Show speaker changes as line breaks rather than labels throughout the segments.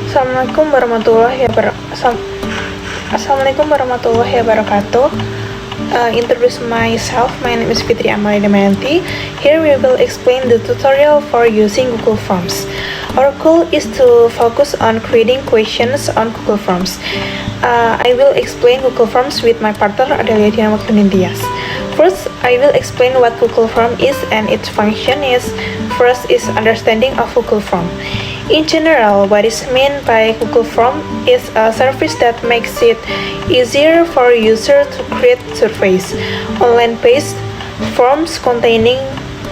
Assalamualaikum warahmatullahi wabarakatuh. Introduce myself. My name is Fitri Amalia Damayanti. Here we will explain the tutorial for using Google Forms. Our goal is to focus on creating questions on Google Forms. I will explain Google Forms with my partner Adelia Diana Waktunintias. First, I will explain what Google Form is and its function is. First is understanding of Google Form. In general, what is meant by Google Form is a service that makes it easier for users to create surveys, online-based forms containing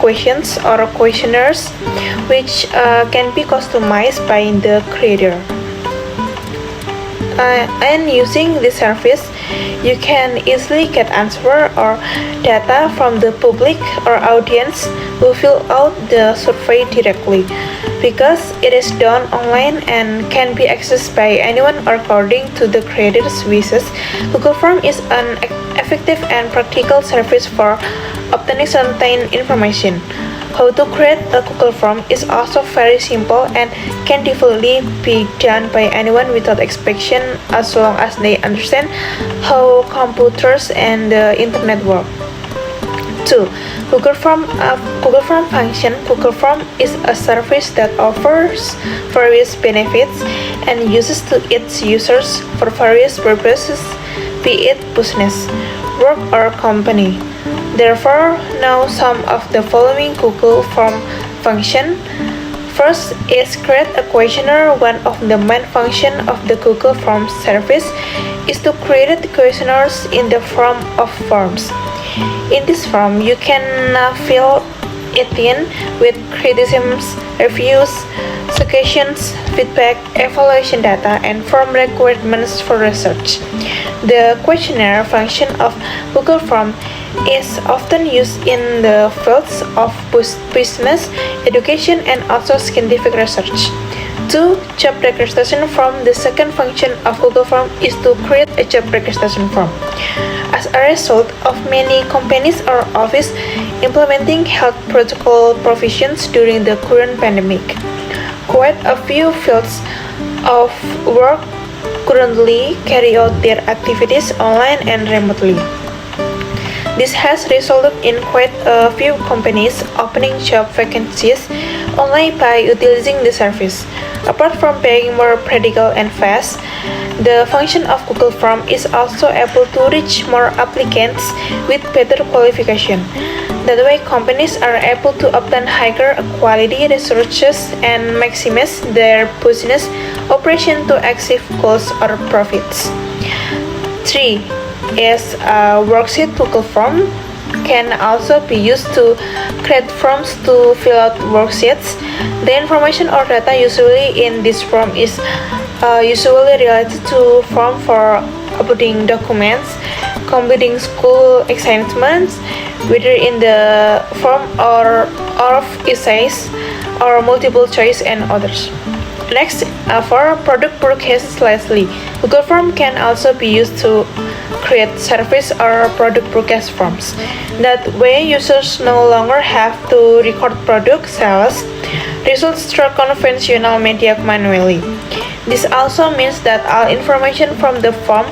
questions or questionnaires which can be customized by the creator. And using this service, you can easily get answer or data from the public or audience who fill out the survey directly. Because it is done online and can be accessed by anyone according to the creator's wishes, Google Form is an effective and practical service for obtaining certain information. How to create a Google Form is also very simple and can definitely be done by anyone without expectation as long as they understand how computers and the internet work. 2. Google Form function. Google Form is a service that offers various benefits and uses to its users for various purposes, be it business, work, or company. Therefore, know some of the following Google Form function. First is create a questionnaire. One of the main functions of the Google Forms service is to create questionnaires in the form of forms. In this form, you can fill it in with criticisms, reviews, suggestions, feedback, evaluation data, and form requirements for research. The questionnaire function of Google Form is often used in the fields of business, education, and also scientific research. 2. Job registration form. The second function of Google Form is to create a job registration form. As a result of many companies or offices implementing health protocol provisions during the current pandemic, quite a few fields of work currently carry out their activities online and remotely. This has resulted in quite a few companies opening job vacancies online by utilizing the service. Apart from being more practical and fast, the function of Google Form is also able to reach more applicants with better qualification. That way, companies are able to obtain higher quality researches and maximize their business operation to achieve goals or profits. 3. Is a worksheet. Google Form can also be used to create forms to fill out worksheets. The information or data usually in this form is usually related to form for uploading documents, completing school assignments, whether in the form or of essays or multiple choice and others. Next, for product purchase slightly, Google Form can also be used to create service or product purchase forms. That way, users no longer have to record product sales results through conventional media manually. This also means that all information from the form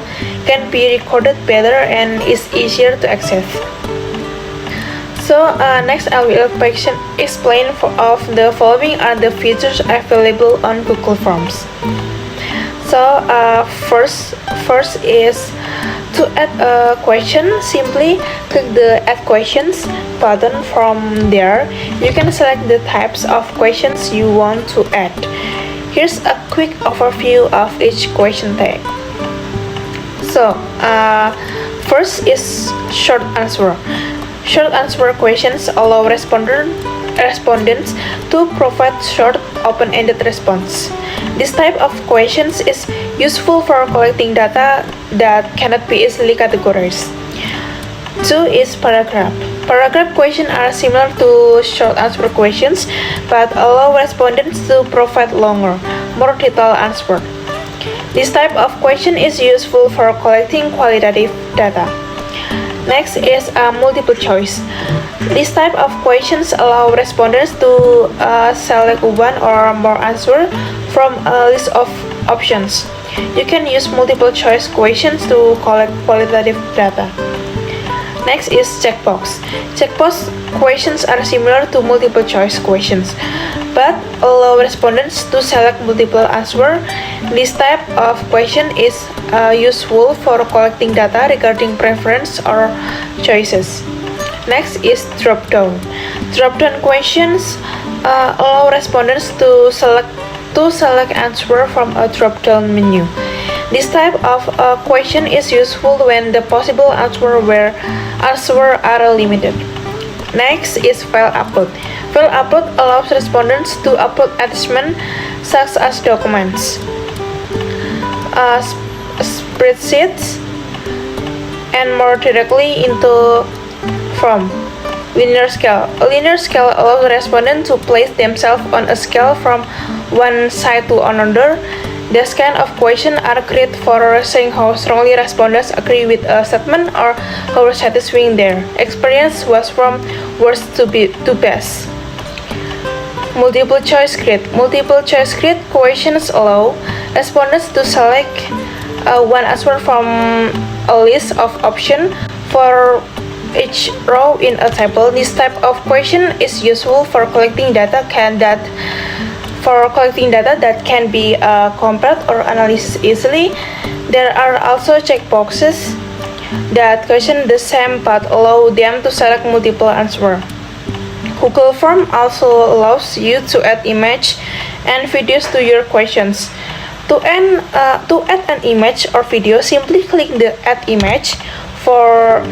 can be recorded better and is easier to access. So next I will explain of the following are the features available on Google Forms. So first is to add a question. Simply click the Add Questions button. From there, you can select the types of questions you want to add. Here's a quick overview of each question tag. So first is short answer. Short answer questions allow respondents to provide short, open-ended response. This type of questions is useful for collecting data that cannot be easily categorized. 2 is paragraph. Paragraph questions are similar to short answer questions, but allow respondents to provide longer, more detailed answer. This type of question is useful for collecting qualitative data. Next is multiple choice. This type of questions allow respondents to select one or more answers from a list of options. You can use multiple choice questions to collect qualitative data. Next is checkbox. Checkbox questions are similar to multiple choice questions, but allow respondents to select multiple answers. This type of question is useful for collecting data regarding preference or choices. Next is drop-down. Drop-down questions allow respondents to select answer from a drop-down menu. This type of question is useful when the possible answers are limited. Next is file upload. File upload allows respondents to upload attachments such as documents, spreadsheets, and more directly into form. Linear scale. A linear scale allows respondents to place themselves on a scale from one side to another. This kind of questions are great for seeing how strongly respondents agree with a statement or how satisfying their experience was from worst to best. Multiple choice grid. Multiple choice grid questions allow respondents to select one answer from a list of options for each row in a table. This type of question is useful for collecting data that can be compared or analyzed easily. There are also checkboxes that question the same but allow them to select multiple answers. Google Form also allows you to add images and videos to your questions. To add an image or video, simply click the Add Image or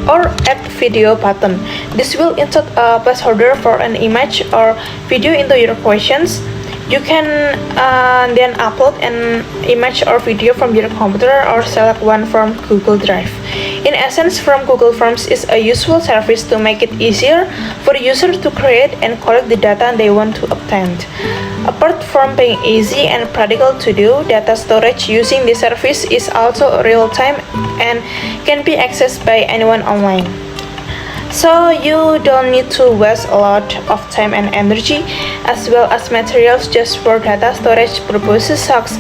Add Video button. This will insert a placeholder for an image or video into your questions. You can then upload an image or video from your computer or select one from Google Drive. In essence, from Google Forms is a useful service to make it easier for users to create and collect the data they want to obtain. Apart from being easy and practical to do, data storage using this service is also real-time and can be accessed by anyone online. So you don't need to waste a lot of time and energy as well as materials just for data storage purposes such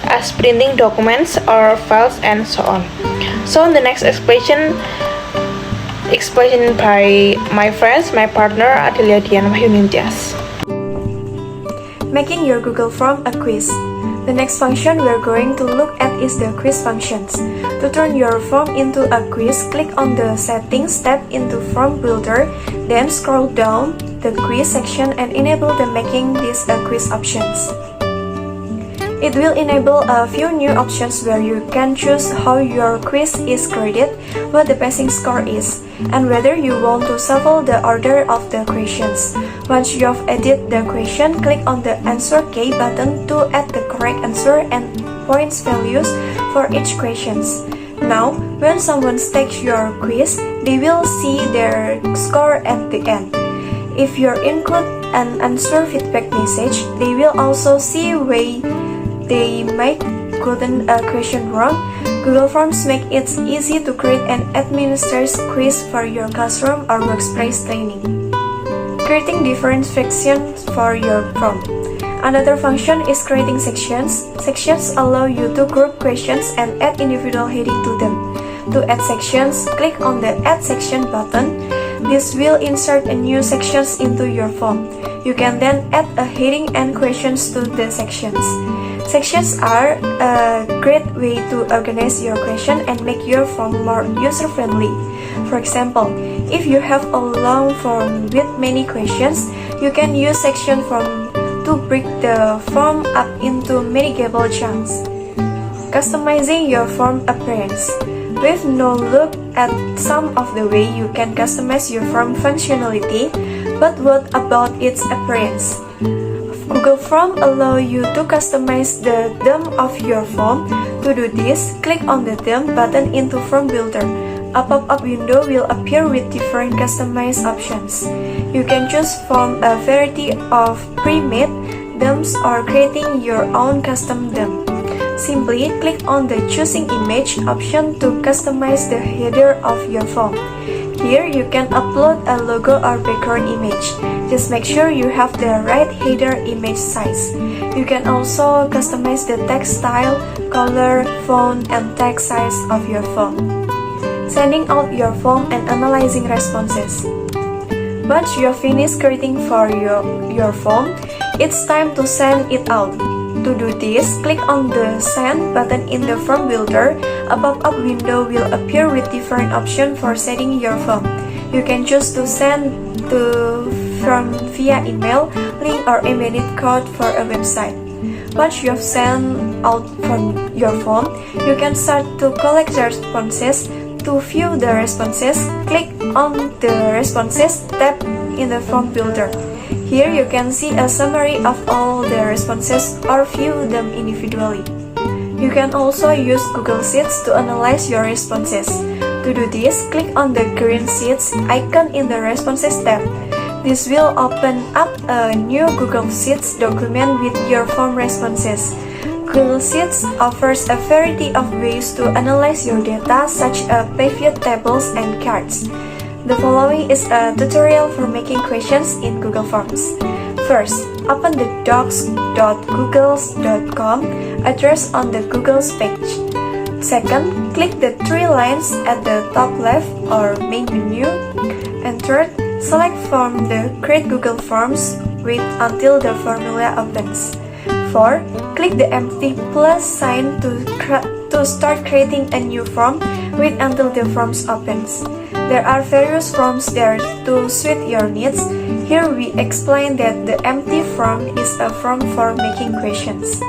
as printing documents or files and so on. So in the next explanation by my friends, my partner Adelia Dian Wahyunintias.
Making your Google Form a quiz. The next function we're going to look at is the quiz functions. To turn your form into a quiz, click on the Settings tab into Form Builder, then scroll down the Quiz section and enable the Making this a quiz options. It will enable a few new options where you can choose how your quiz is graded, what the passing score is, and whether you want to shuffle the order of the questions. Once you have added the question, click on the Answer Key button to add the correct answer and points values for each questions. Now, when someone takes your quiz, they will see their score at the end. If you include an answer feedback message, they will also see where they might gotten a question wrong. Google Forms make it easy to create and administer quiz for your classroom or workplace training. Creating different sections for your form. Another function is creating sections. Sections allow you to group questions and add individual heading to them. To add sections, click on the Add Section button. This will insert a new sections into your form. You can then add a heading and questions to the sections. Sections are a great way to organize your question and make your form more user-friendly. For example, if you have a long form with many questions, you can use section form to break the form up into manageable chunks. Customizing your form appearance. We've now looked at some of the way you can customize your form functionality, but what about its appearance? Google Form allows you to customize the theme of your form. To do this, click on the theme button into Form Builder. A pop-up window will appear with different customized options. You can choose from a variety of pre-made themes or creating your own custom theme. Simply click on the Choosing Image option to customize the header of your form. Here you can upload a logo or background image. Just make sure you have the right header image size. You can also customize the text style, color, font, and text size of your form. Sending out your form and analyzing responses. Once you have finished creating for your form, it's time to send it out. To do this, click on the Send button in the Form Builder. A pop-up window will appear with different options for sending your form. You can choose to send the form via email, link, or embedded code for a website. Once you have sent out from your form, you can start to collect the responses. To view the responses, click on the Responses tab in the Form Builder. Here you can see a summary of all the responses or view them individually. You can also use Google Sheets to analyze your responses. To do this, click on the green Sheets icon in the Responses tab. This will open up a new Google Sheets document with your form responses. Google Sheets offers a variety of ways to analyze your data, such as pivot tables and charts. The following is a tutorial for making questions in Google Forms. First, open the docs.googles.com address on the Google's page. Second, click the three lines at the top left or main menu. And third, select from the Create Google Forms. Wait until the formula opens. 4. Click the empty plus sign to start creating a new form. Wait until the forms opens. There are various forms there to suit your needs. Here we explain that the empty form is a form for making questions.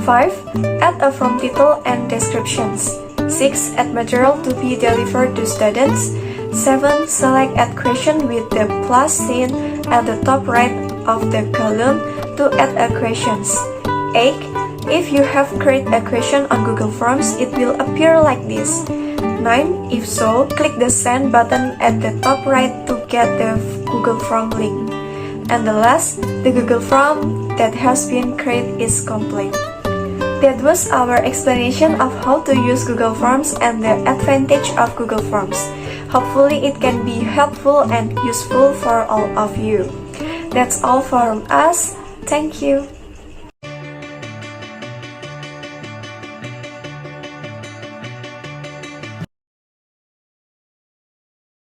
5. Add a form title and descriptions. 6. Add material to be delivered to students. 7. Select Add Question with the plus sign at the top right of the column to add a questions. 8. If you have created a question on Google Forms, it will appear like this. 9. If so, click the Send button at the top right to get the Google Form link. And the last, the Google Form that has been created is complete. That was our explanation of how to use Google Forms and the advantage of Google Forms. Hopefully it can be helpful and useful for all of you. That's all from us. Thank you.